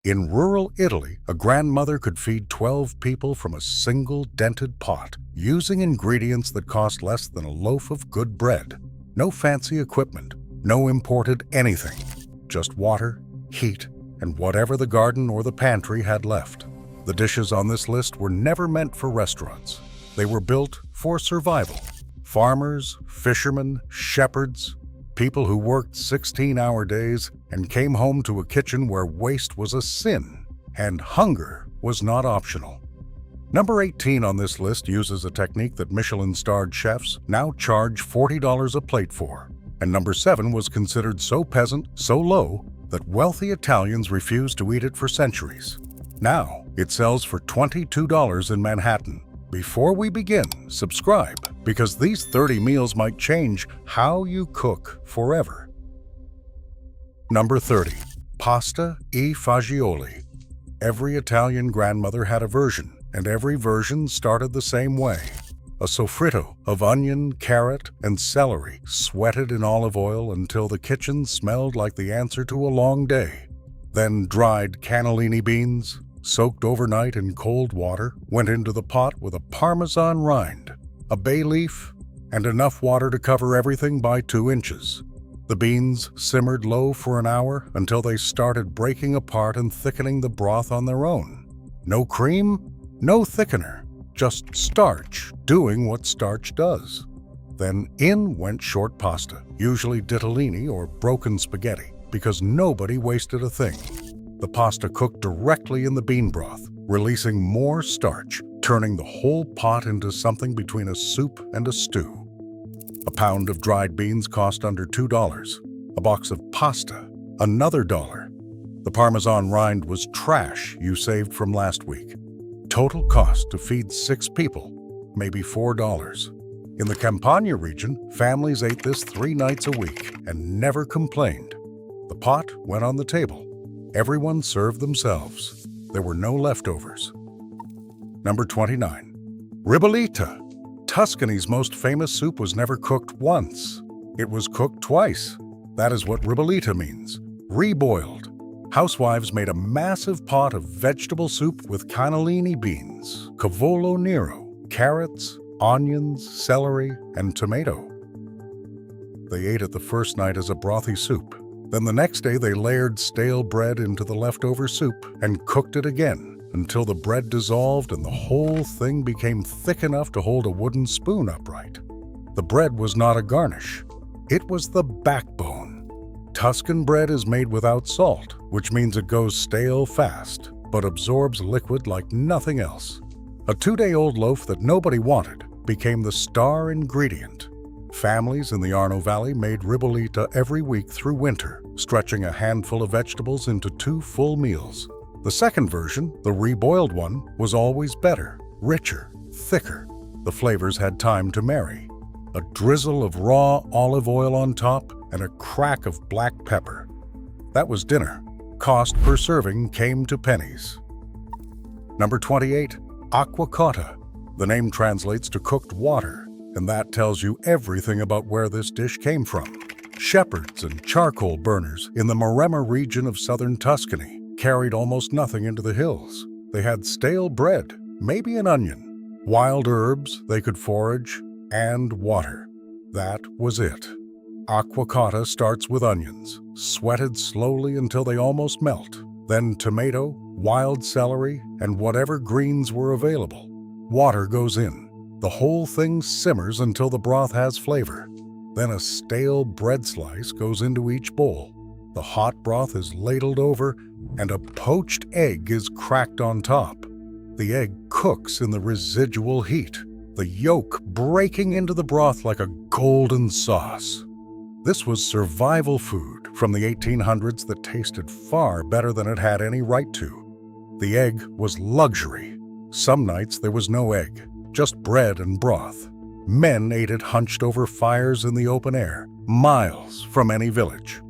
In rural Italy, a grandmother could feed 12 people from a single dented pot, using ingredients that cost less than a loaf of good bread. No fancy equipment, no imported anything, just water, heat, and whatever the garden or the pantry had left. The dishes on this list were never meant for restaurants. They were built for survival. Farmers, fishermen, shepherds, people who worked 16-hour days and came home to a kitchen where waste was a sin and hunger was not optional. Number 18 on this list uses a technique that Michelin-starred chefs now charge $40 a plate for. And number 7 was considered so peasant, so low, that wealthy Italians refused to eat it for centuries. Now, it sells for $22 in Manhattan. Before we begin, subscribe, because these 30 meals might change how you cook forever. Number 30. Pasta e fagioli. Every Italian grandmother had a version, and every version started the same way. A soffritto of onion, carrot, and celery sweated in olive oil until the kitchen smelled like the answer to a long day. Then dried cannellini beans, soaked overnight in cold water, went into the pot with a Parmesan rind, a bay leaf, and enough water to cover everything by 2 inches. The beans simmered low for an hour until they started breaking apart and thickening the broth on their own. No cream, no thickener, just starch doing what starch does. Then in went short pasta, usually ditalini or broken spaghetti, because nobody wasted a thing. The pasta cooked directly in the bean broth, releasing more starch, turning the whole pot into something between a soup and a stew. A pound of dried beans cost under $2. A box of pasta, another $1. The Parmesan rind was trash you saved from last week. Total cost to feed 6 people, maybe $4. In the Campania region, families ate this 3 nights a week and never complained. The pot went on the table. Everyone served themselves. There were no leftovers. Number 29. Ribollita. Tuscany's most famous soup was never cooked once. It was cooked twice. That is what ribollita means, reboiled. Housewives made a massive pot of vegetable soup with cannellini beans, cavolo nero, carrots, onions, celery, and tomato. They ate it the first night as a brothy soup. Then the next day they layered stale bread into the leftover soup and cooked it again until the bread dissolved and the whole thing became thick enough to hold a wooden spoon upright. The bread was not a garnish. It was the backbone. Tuscan bread is made without salt, which means it goes stale fast, but absorbs liquid like nothing else. A 2-day-old loaf that nobody wanted became the star ingredient. Families in the Arno Valley made ribollita every week through winter, stretching a handful of vegetables into 2 full meals. The second version, the reboiled one, was always better, richer, thicker. The flavors had time to marry. A drizzle of raw olive oil on top and a crack of black pepper. That was dinner. Cost per serving came to pennies. Number 28. Acqua cotta. The name translates to cooked water, and that tells you everything about where this dish came from. Shepherds and charcoal burners in the Maremma region of southern Tuscany carried almost nothing into the hills. They had stale bread, maybe an onion, wild herbs they could forage, and water. That was it. Acqua cotta starts with onions, sweated slowly until they almost melt, then tomato, wild celery, and whatever greens were available. Water goes in. The whole thing simmers until the broth has flavor. Then a stale bread slice goes into each bowl. The hot broth is ladled over, and a poached egg is cracked on top. The egg cooks in the residual heat, the yolk breaking into the broth like a golden sauce. This was survival food from the 1800s that tasted far better than it had any right to. The egg was luxury. Some nights there was no egg, just bread and broth. Men ate it hunched over fires in the open air, miles from any village.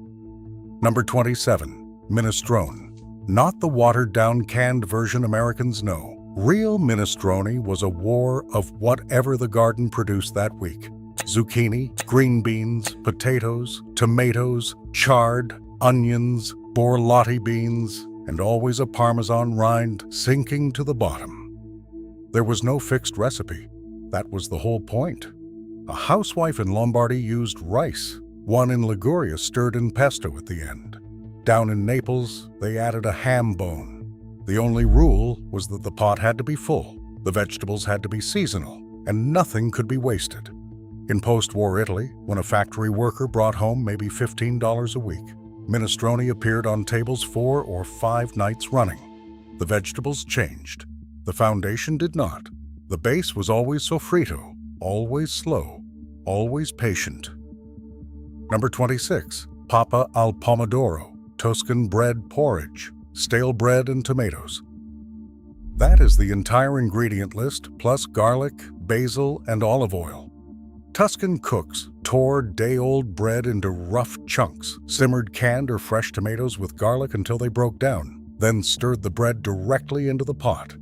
Number 27. Minestrone. Not the watered-down canned version Americans know. Real minestrone was a war of whatever the garden produced that week. Zucchini, green beans, potatoes, tomatoes, chard, onions, borlotti beans, and always a Parmesan rind sinking to the bottom. There was no fixed recipe. That was the whole point. A housewife in Lombardy used rice. One in Liguria stirred in pesto at the end. Down in Naples, they added a ham bone. The only rule was that the pot had to be full, the vegetables had to be seasonal, and nothing could be wasted. In post-war Italy, when a factory worker brought home maybe $15 a week, minestrone appeared on tables 4 or 5 nights running. The vegetables changed. The foundation did not. The base was always sofrito, always slow, always patient. Number 26, papa al pomodoro, Tuscan bread porridge, stale bread and tomatoes. That is the entire ingredient list, plus garlic, basil, and olive oil. Tuscan cooks tore day-old bread into rough chunks, simmered canned or fresh tomatoes with garlic until they broke down, then stirred the bread directly into the pot.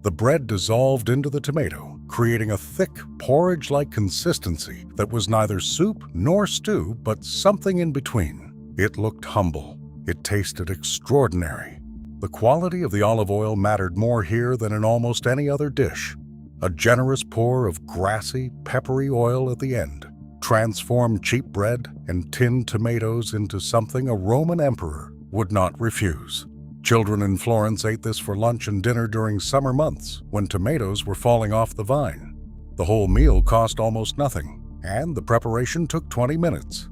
The bread dissolved into the tomato, creating a thick, porridge-like consistency that was neither soup nor stew, but something in between. It looked humble. It tasted extraordinary. The quality of the olive oil mattered more here than in almost any other dish. A generous pour of grassy, peppery oil at the end transformed cheap bread and tinned tomatoes into something a Roman emperor would not refuse. Children in Florence ate this for lunch and dinner during summer months when tomatoes were falling off the vine. The whole meal cost almost nothing, and the preparation took 20 minutes.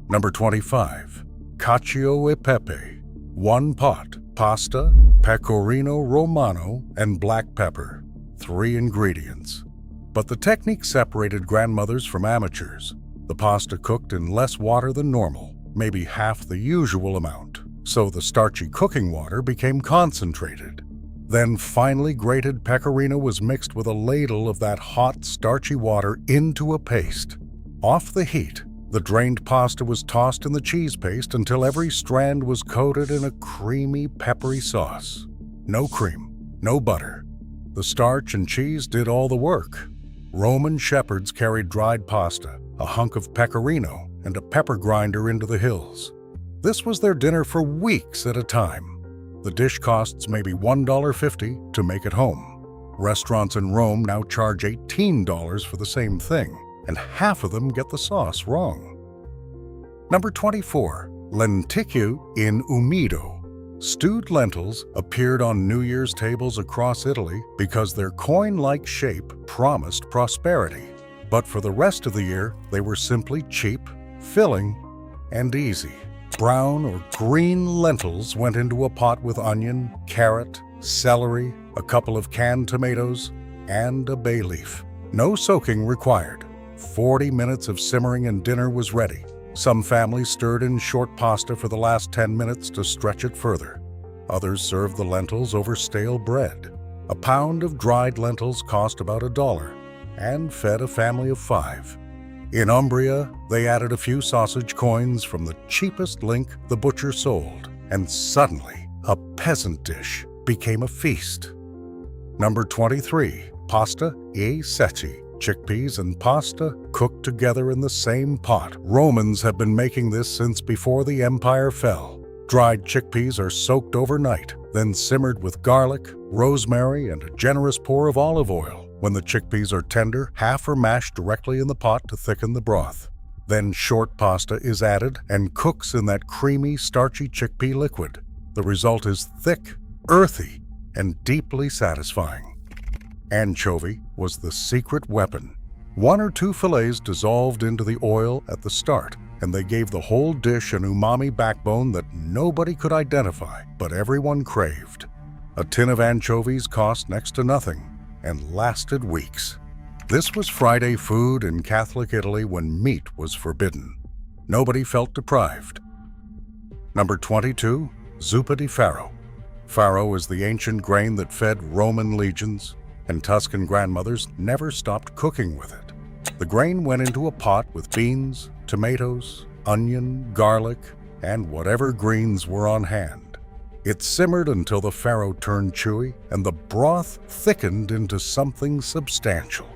Number 25, cacio e pepe. 1 pot, pasta, pecorino romano, and black pepper. 3 ingredients. But the technique separated grandmothers from amateurs. The pasta cooked in less water than normal, maybe half the usual amount, so the starchy cooking water became concentrated. Then finely grated pecorino was mixed with a ladle of that hot, starchy water into a paste. Off the heat, the drained pasta was tossed in the cheese paste until every strand was coated in a creamy, peppery sauce. No cream, no butter. The starch and cheese did all the work. Roman shepherds carried dried pasta, a hunk of pecorino, and a pepper grinder into the hills. This was their dinner for weeks at a time. The dish costs maybe $1.50 to make at home. Restaurants in Rome now charge $18 for the same thing, and half of them get the sauce wrong. Number 24, lenticchie in umido. Stewed lentils appeared on New Year's tables across Italy because their coin-like shape promised prosperity. But for the rest of the year, they were simply cheap, filling, and easy. Brown or green lentils went into a pot with onion, carrot, celery, a couple of canned tomatoes, and a bay leaf. No soaking required. 40 minutes of simmering and dinner was ready. Some families stirred in short pasta for the last 10 minutes to stretch it further. Others served the lentils over stale bread. A pound of dried lentils cost about $1 and fed a family of 5. In Umbria, they added a few sausage coins from the cheapest link the butcher sold, and suddenly, a peasant dish became a feast. Number 23, pasta e ceci. Chickpeas and pasta cooked together in the same pot. Romans have been making this since before the empire fell. Dried chickpeas are soaked overnight, then simmered with garlic, rosemary, and a generous pour of olive oil. When the chickpeas are tender, half are mashed directly in the pot to thicken the broth. Then short pasta is added and cooks in that creamy, starchy chickpea liquid. The result is thick, earthy, and deeply satisfying. Anchovy was the secret weapon. 1 or 2 fillets dissolved into the oil at the start, and they gave the whole dish an umami backbone that nobody could identify, but everyone craved. A tin of anchovies cost next to nothing and lasted weeks. This was Friday food in Catholic Italy when meat was forbidden. Nobody felt deprived. Number 22, zuppa di farro. Farro is the ancient grain that fed Roman legions, and Tuscan grandmothers never stopped cooking with it. The grain went into a pot with beans, tomatoes, onion, garlic, and whatever greens were on hand. It simmered until the farro turned chewy and the broth thickened into something substantial.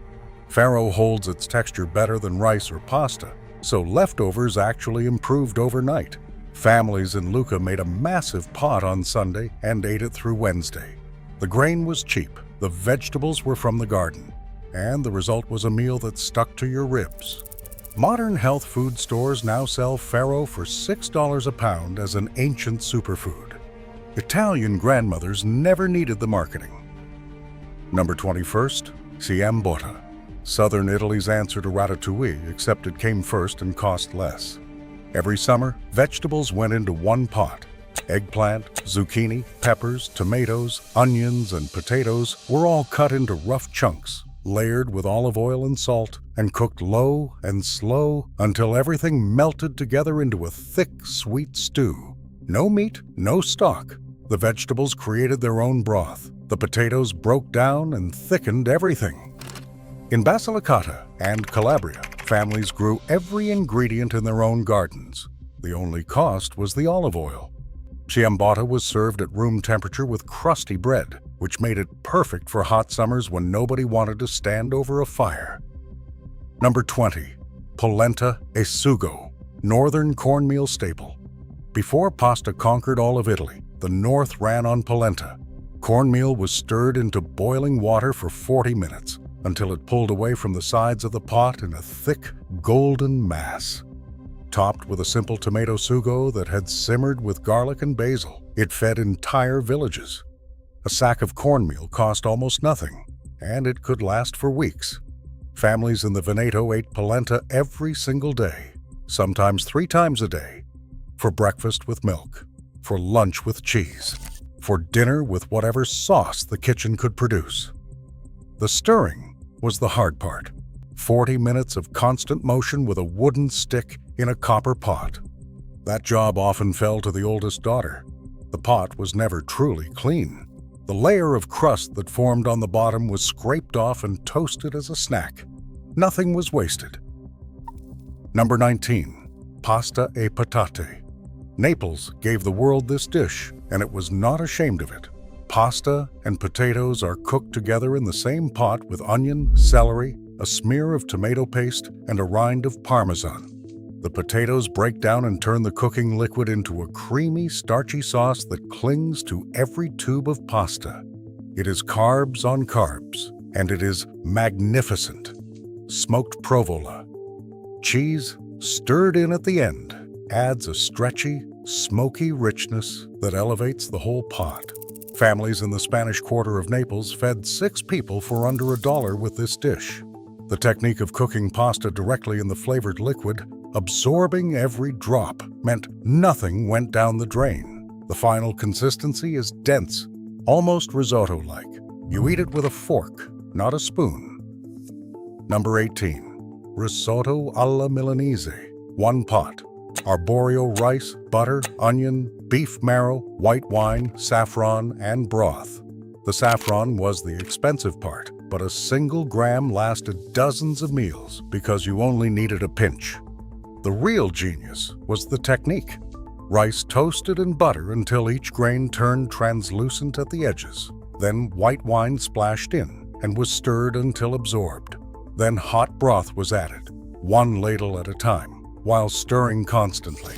Farro holds its texture better than rice or pasta, so leftovers actually improved overnight. Families in Lucca made a massive pot on Sunday and ate it through Wednesday. The grain was cheap, the vegetables were from the garden, and the result was a meal that stuck to your ribs. Modern health food stores now sell farro for $6 a pound as an ancient superfood. Italian grandmothers never needed the marketing. Number 21st, ciabatta. Southern Italy's answer to ratatouille, except it came first and cost less. Every summer, vegetables went into one pot. Eggplant, zucchini, peppers, tomatoes, onions, and potatoes were all cut into rough chunks, layered with olive oil and salt, and cooked low and slow until everything melted together into a thick, sweet stew. No meat, no stock. The vegetables created their own broth. The potatoes broke down and thickened everything. In Basilicata and Calabria, families grew every ingredient in their own gardens. The only cost was the olive oil. Ciabatta was served at room temperature with crusty bread, which made it perfect for hot summers when nobody wanted to stand over a fire. Number 20. Polenta e sugo, northern cornmeal staple. Before pasta conquered all of Italy, the north ran on polenta. Cornmeal was stirred into boiling water for 40 minutes until it pulled away from the sides of the pot in a thick, golden mass. Topped with a simple tomato sugo that had simmered with garlic and basil, it fed entire villages. A sack of cornmeal cost almost nothing, and it could last for weeks. Families in the Veneto ate polenta every single day, sometimes 3 times a day, for breakfast with milk, for lunch with cheese, for dinner with whatever sauce the kitchen could produce. The stirring was the hard part. 40 minutes of constant motion with a wooden stick in a copper pot. That job often fell to the oldest daughter. The pot was never truly clean. The layer of crust that formed on the bottom was scraped off and toasted as a snack. Nothing was wasted. Number 19. Pasta e patate. Naples gave the world this dish, and it was not ashamed of it. Pasta and potatoes are cooked together in the same pot with onion, celery, a smear of tomato paste, and a rind of Parmesan. The potatoes break down and turn the cooking liquid into a creamy, starchy sauce that clings to every tube of pasta. It is carbs on carbs, and it is magnificent. Smoked provola. Cheese, stirred in at the end, adds a stretchy, smoky richness that elevates the whole pot. Families in the Spanish Quarter of Naples fed 6 people for under $1 with this dish. The technique of cooking pasta directly in the flavored liquid, absorbing every drop, meant nothing went down the drain. The final consistency is dense, almost risotto-like. You eat it with a fork, not a spoon. Number 18. Risotto alla Milanese. 1 pot. Arborio rice, butter, onion, beef marrow, white wine, saffron, and broth. The saffron was the expensive part, but a single gram lasted dozens of meals because you only needed a pinch. The real genius was the technique. Rice toasted in butter until each grain turned translucent at the edges. Then white wine splashed in and was stirred until absorbed. Then hot broth was added, 1 ladle at a time, while stirring constantly.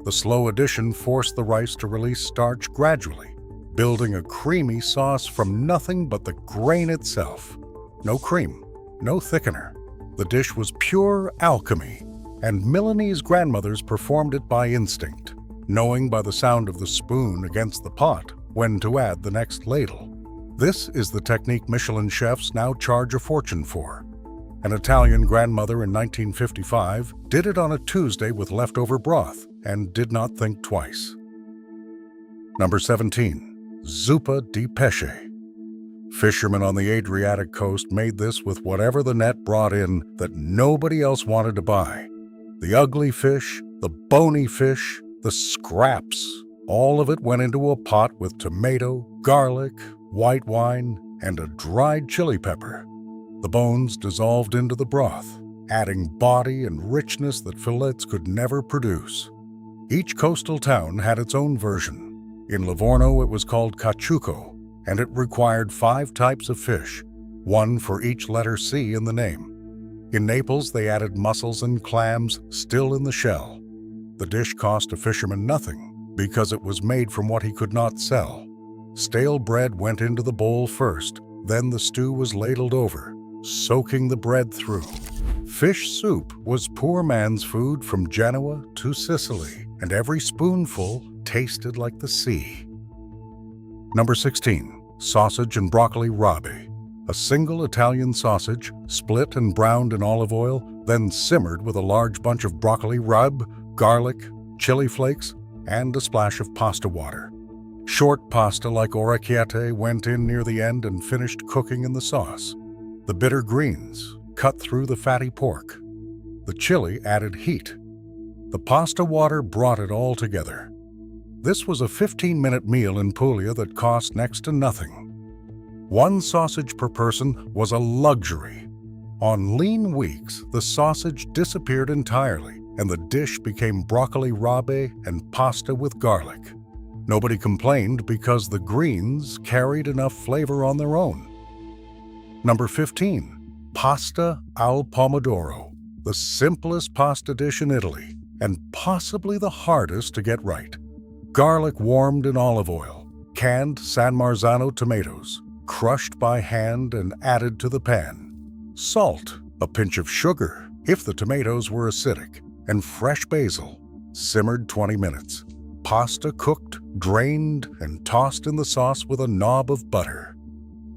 The slow addition forced the rice to release starch gradually, building a creamy sauce from nothing but the grain itself. No cream, no thickener. The dish was pure alchemy, and Milanese grandmothers performed it by instinct, knowing by the sound of the spoon against the pot when to add the next ladle. This is the technique Michelin chefs now charge a fortune for. An Italian grandmother in 1955 did it on a Tuesday with leftover broth and did not think twice. Number 17. Zuppa di pesce. Fishermen on the Adriatic coast made this with whatever the net brought in that nobody else wanted to buy. The ugly fish, the bony fish, the scraps, all of it went into a pot with tomato, garlic, white wine, and a dried chili pepper. The bones dissolved into the broth, adding body and richness that fillets could never produce. Each coastal town had its own version. In Livorno, it was called caciucco, and it required 5 types of fish, 1 for each letter C in the name. In Naples, they added mussels and clams still in the shell. The dish cost a fisherman nothing because it was made from what he could not sell. Stale bread went into the bowl first, then the stew was ladled over, soaking the bread through. Fish soup was poor man's food from Genoa to Sicily, and every spoonful tasted like the sea. Number 16. Sausage and broccoli rabe. A single Italian sausage, split and browned in olive oil, then simmered with a large bunch of broccoli rub, garlic, chili flakes, and a splash of pasta water. Short pasta like orecchiette went in near the end and finished cooking in the sauce. The bitter greens cut through the fatty pork. The chili added heat. The pasta water brought it all together. This was a 15-minute meal in Puglia that cost next to nothing. One sausage per person was a luxury. On lean weeks, the sausage disappeared entirely, and the dish became broccoli rabe and pasta with garlic. Nobody complained because the greens carried enough flavor on their own. Number 15. Pasta al pomodoro, the simplest pasta dish in Italy, and possibly the hardest to get right. Garlic warmed in olive oil, canned San Marzano tomatoes, crushed by hand and added to the pan. Salt, a pinch of sugar if the tomatoes were acidic, and fresh basil. Simmered 20 minutes. Pasta cooked, drained, and tossed in the sauce with a knob of butter.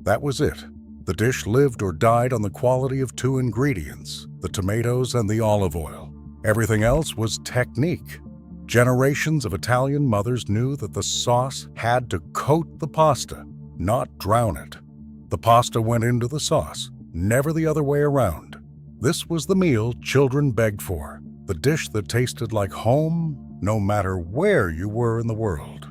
That was it. The dish lived or died on the quality of two ingredients, the tomatoes and the olive oil. Everything else was technique. Generations of Italian mothers knew that the sauce had to coat the pasta, not drown it. The pasta went into the sauce, never the other way around. This was the meal children begged for, the dish that tasted like home, no matter where you were in the world.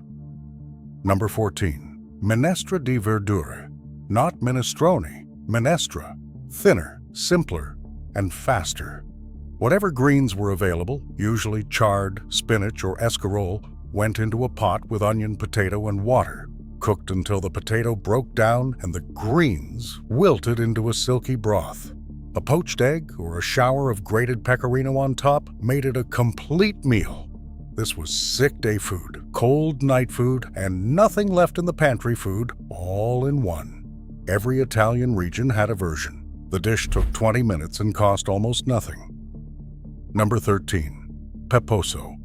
Number 14. Minestra di verdure. Not minestrone, minestra. Thinner, simpler, and faster. Whatever greens were available, usually chard, spinach, or escarole, went into a pot with onion, potato, and water. Cooked until the potato broke down and the greens wilted into a silky broth. A poached egg or a shower of grated pecorino on top made it a complete meal. This was sick day food, cold night food, and nothing left in the pantry food, all in one. Every Italian region had a version. The dish took 20 minutes and cost almost nothing. Number 13. Peposo.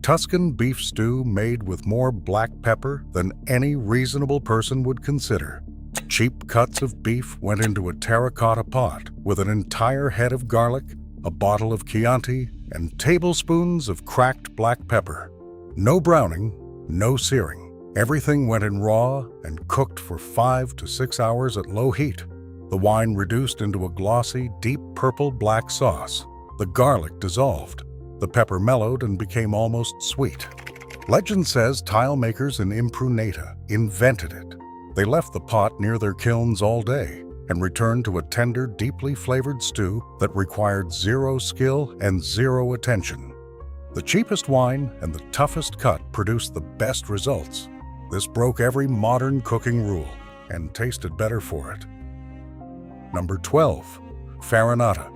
Tuscan beef stew made with more black pepper than any reasonable person would consider. Cheap cuts of beef went into a terracotta pot with an entire head of garlic, a bottle of Chianti, and tablespoons of cracked black pepper. No browning, no searing. Everything went in raw and cooked for 5 to 6 hours at low heat. The wine reduced into a glossy, deep purple-black sauce. The garlic dissolved. The pepper mellowed and became almost sweet. Legend says tile makers in Impruneta invented it. They left the pot near their kilns all day and returned to a tender, deeply flavored stew that required zero skill and zero attention. The cheapest wine and the toughest cut produced the best results. This broke every modern cooking rule and tasted better for it. Number 12. Farinata.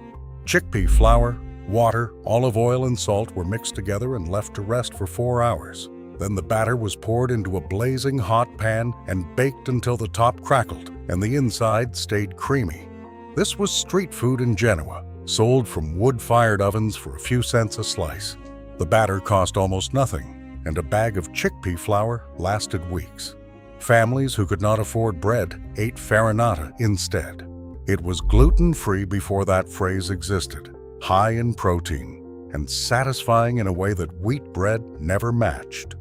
Chickpea flour, water, olive oil, and salt were mixed together and left to rest for 4 hours. Then the batter was poured into a blazing hot pan and baked until the top crackled and the inside stayed creamy. This was street food in Genoa, sold from wood-fired ovens for a few cents a slice. The batter cost almost nothing, and a bag of chickpea flour lasted weeks. Families who could not afford bread ate farinata instead. It was gluten-free before that phrase existed, high in protein, and satisfying in a way that wheat bread never matched.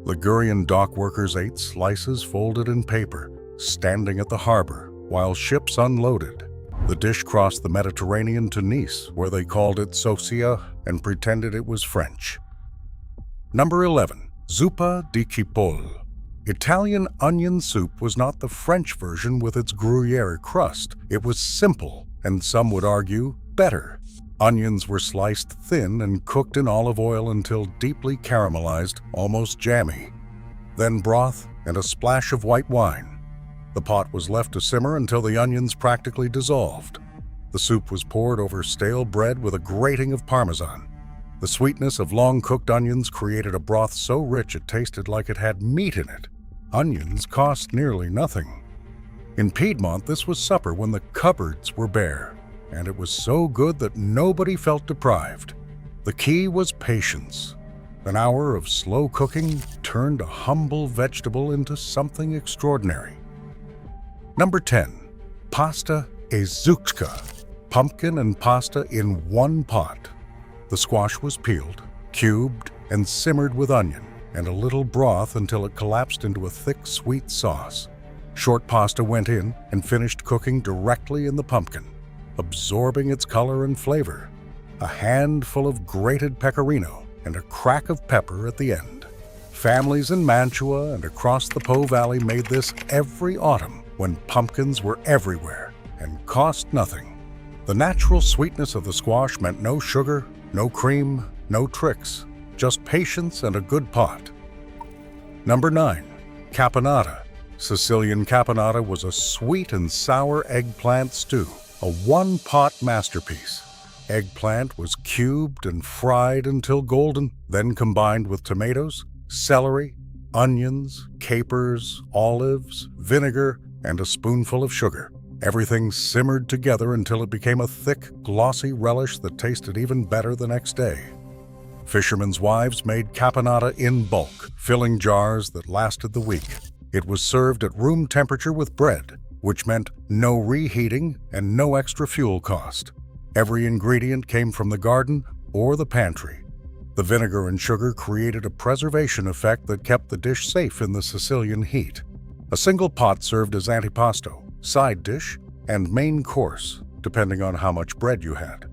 Ligurian dock workers ate slices folded in paper, standing at the harbor, while ships unloaded. The dish crossed the Mediterranean to Nice, where they called it sosia and pretended it was French. Number 11. Zuppa di cipolle. Italian onion soup was not the French version with its Gruyere crust. It was simple, and some would argue, better. Onions were sliced thin and cooked in olive oil until deeply caramelized, almost jammy. Then broth and a splash of white wine. The pot was left to simmer until the onions practically dissolved. The soup was poured over stale bread with a grating of Parmesan. The sweetness of long-cooked onions created a broth so rich it tasted like it had meat in it. Onions cost nearly nothing. In Piedmont, this was supper when the cupboards were bare, and it was so good that nobody felt deprived. The key was patience. An hour of slow cooking turned a humble vegetable into something extraordinary. Number 10. Pasta e zucca. Pumpkin and pasta in one pot. The squash was peeled, cubed, and simmered with onion and a little broth until it collapsed into a thick, sweet sauce. Short pasta went in and finished cooking directly in the pumpkin, absorbing its color and flavor. A handful of grated pecorino and a crack of pepper at the end. Families in Mantua and across the Po Valley made this every autumn when pumpkins were everywhere and cost nothing. The natural sweetness of the squash meant no sugar, no cream, no tricks, just patience and a good pot. Number 9. Caponata. Sicilian caponata was a sweet and sour eggplant stew, a one-pot masterpiece. Eggplant was cubed and fried until golden, then combined with tomatoes, celery, onions, capers, olives, vinegar, and a spoonful of sugar. Everything simmered together until it became a thick, glossy relish that tasted even better the next day. Fishermen's wives made caponata in bulk, filling jars that lasted the week. It was served at room temperature with bread, which meant no reheating and no extra fuel cost. Every ingredient came from the garden or the pantry. The vinegar and sugar created a preservation effect that kept the dish safe in the Sicilian heat. A single pot served as antipasto, side dish, and main course, depending on how much bread you had.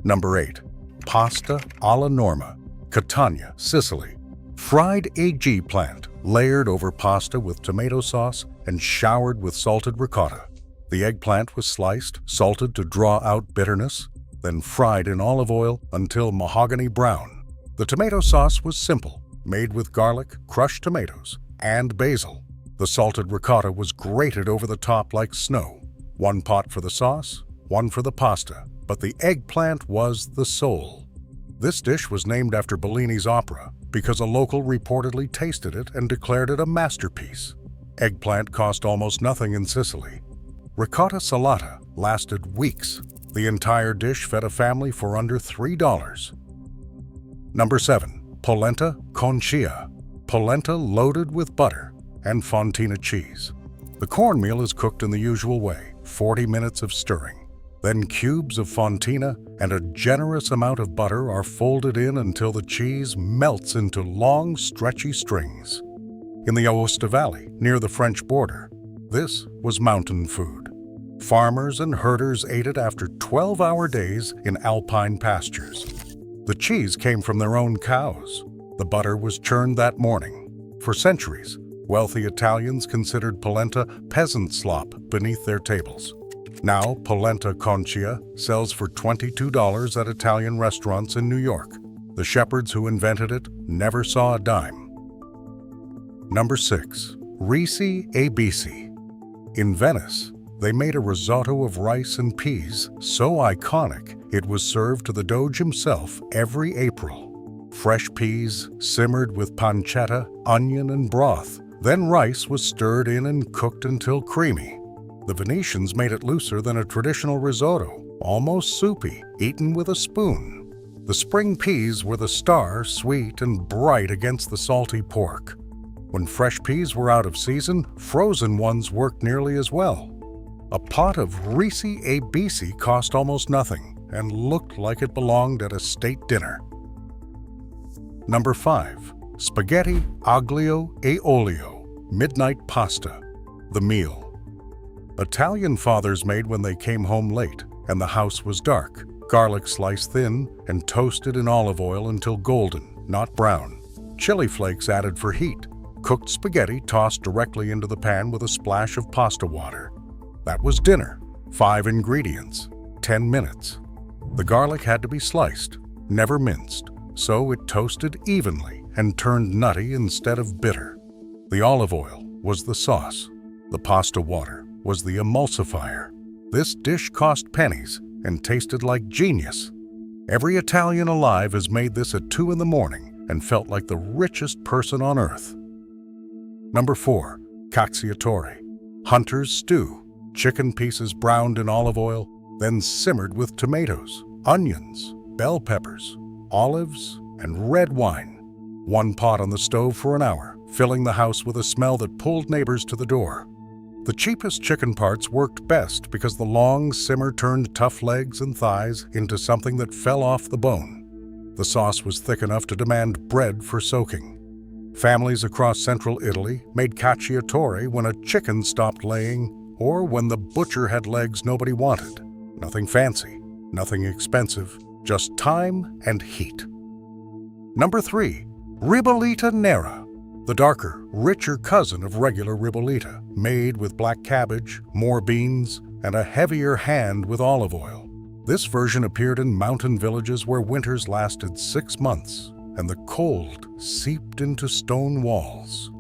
Number 8. Pasta alla Norma, Catania, Sicily. Fried eggplant layered over pasta with tomato sauce and showered with salted ricotta. The eggplant was sliced, salted to draw out bitterness, then fried in olive oil until mahogany brown. The tomato sauce was simple, made with garlic, crushed tomatoes, and basil. The salted ricotta was grated over the top like snow. One pot for the sauce, one for the pasta, but the eggplant was the soul. This dish was named after Bellini's opera because a local reportedly tasted it and declared it a masterpiece. Eggplant cost almost nothing in Sicily. Ricotta salata lasted weeks. The entire dish fed a family for under $3. Number 7. Polenta con chia. Polenta loaded with butter and fontina cheese. The cornmeal is cooked in the usual way, 40 minutes of stirring. Then cubes of fontina and a generous amount of butter are folded in until the cheese melts into long, stretchy strings. In the Aosta Valley, near the French border, this was mountain food. Farmers and herders ate it after 12-hour days in alpine pastures. The cheese came from their own cows. The butter was churned that morning. For centuries, wealthy Italians considered polenta peasant slop beneath their tables. Now, polenta con chia sells for $22 at Italian restaurants in New York. The shepherds who invented it never saw a dime. Number 6. Risi e bisi. In Venice, they made a risotto of rice and peas so iconic it was served to the Doge himself every April. Fresh peas simmered with pancetta, onion, and broth. Then rice was stirred in and cooked until creamy. The Venetians made it looser than a traditional risotto, almost soupy, eaten with a spoon. The spring peas were the star, sweet and bright against the salty pork. When fresh peas were out of season, frozen ones worked nearly as well. A pot of Risi e bisi cost almost nothing and looked like it belonged at a state dinner. Number 5. Spaghetti aglio e olio, midnight pasta, the meal. Italian fathers made when they came home late and the house was dark. Garlic sliced thin and toasted in olive oil until golden, not brown. Chili flakes added for heat. Cooked spaghetti tossed directly into the pan with a splash of pasta water. That was dinner. 5 ingredients, 10 minutes. The garlic had to be sliced, never minced, so it toasted evenly and turned nutty instead of bitter. The olive oil was the sauce. The pasta water was the emulsifier. This dish cost pennies and tasted like genius. Every Italian alive has made this at 2 in the morning and felt like the richest person on earth. Number 4. Cacciatore. Hunter's stew. Chicken pieces browned in olive oil, then simmered with tomatoes, onions, bell peppers, olives, and red wine. One pot on the stove for an hour, filling the house with a smell that pulled neighbors to the door. The cheapest chicken parts worked best because the long simmer turned tough legs and thighs into something that fell off the bone. The sauce was thick enough to demand bread for soaking. Families across central Italy made cacciatore when a chicken stopped laying or when the butcher had legs nobody wanted. Nothing fancy, nothing expensive, just time and heat. Number 3. Ribollita nera. The darker, richer cousin of regular ribollita, made with black cabbage, more beans, and a heavier hand with olive oil. This version appeared in mountain villages where winters lasted 6 months, and the cold seeped into stone walls.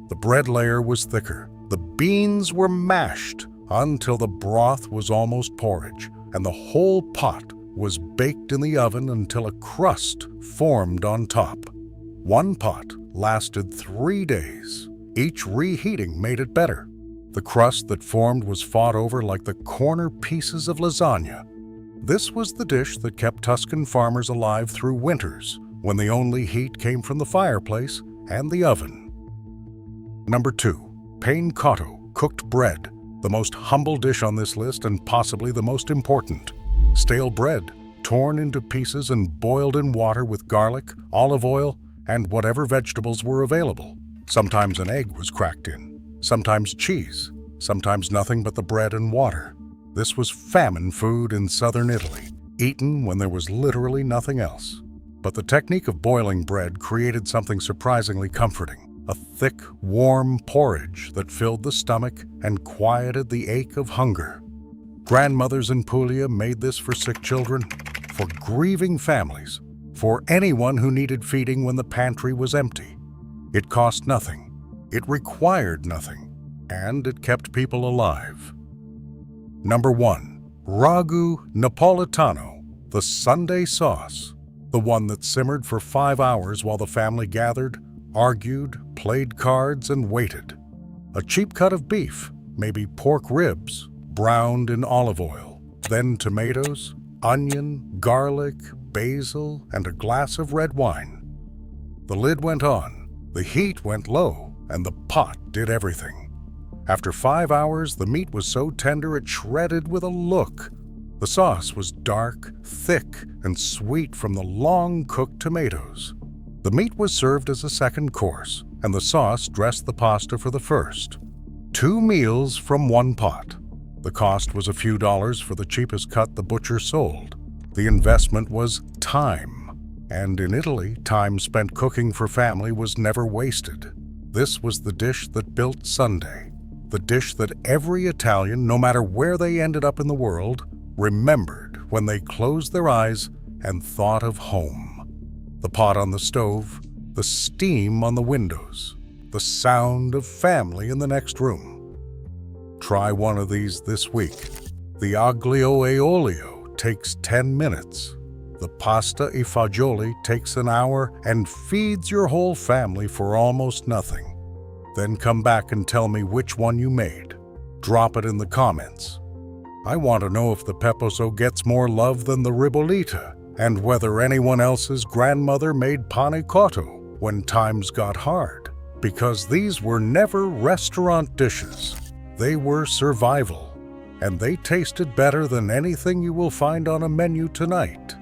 The bread layer was thicker, the beans were mashed until the broth was almost porridge, and the whole pot was baked in the oven until a crust formed on top. One pot lasted 3 days. Each reheating made it better. The crust that formed was fought over like the corner pieces of lasagna. This was the dish that kept Tuscan farmers alive through winters, when the only heat came from the fireplace and the oven. Number 2. Pane cotto, cooked bread. The most humble dish on this list and possibly the most important. Stale bread, torn into pieces and boiled in water with garlic, olive oil, and whatever vegetables were available. Sometimes an egg was cracked in, sometimes cheese, sometimes nothing but the bread and water. This was famine food in southern Italy, eaten when there was literally nothing else. But the technique of boiling bread created something surprisingly comforting, a thick, warm porridge that filled the stomach and quieted the ache of hunger. Grandmothers in Puglia made this for sick children, for grieving families, for anyone who needed feeding when the pantry was empty. It cost nothing, it required nothing, and it kept people alive. Number 1. Ragu Napolitano, the Sunday sauce. The one that simmered for 5 hours while the family gathered, argued, played cards, and waited. A cheap cut of beef, maybe pork ribs, browned in olive oil, then tomatoes, onion, garlic, basil, and a glass of red wine. The lid went on, the heat went low, and the pot did everything. After 5 hours, the meat was so tender it shredded with a look. The sauce was dark, thick, and sweet from the long-cooked tomatoes. The meat was served as a second course, and the sauce dressed the pasta for the first. 2 meals from one pot. The cost was a few dollars for the cheapest cut the butcher sold. The investment was time, and in Italy, time spent cooking for family was never wasted. This was the dish that built Sunday, the dish that every Italian, no matter where they ended up in the world, remembered when they closed their eyes and thought of home. The pot on the stove, the steam on the windows, the sound of family in the next room. Try one of these this week. The aglio e olio takes 10 minutes. The pasta e fagioli takes an hour and feeds your whole family for almost nothing. Then come back and tell me which one you made. Drop it in the comments. I want to know if the peposo gets more love than the ribollita, and whether anyone else's grandmother made pane cotto when times got hard, because these were never restaurant dishes. They were survival, and they tasted better than anything you will find on a menu tonight.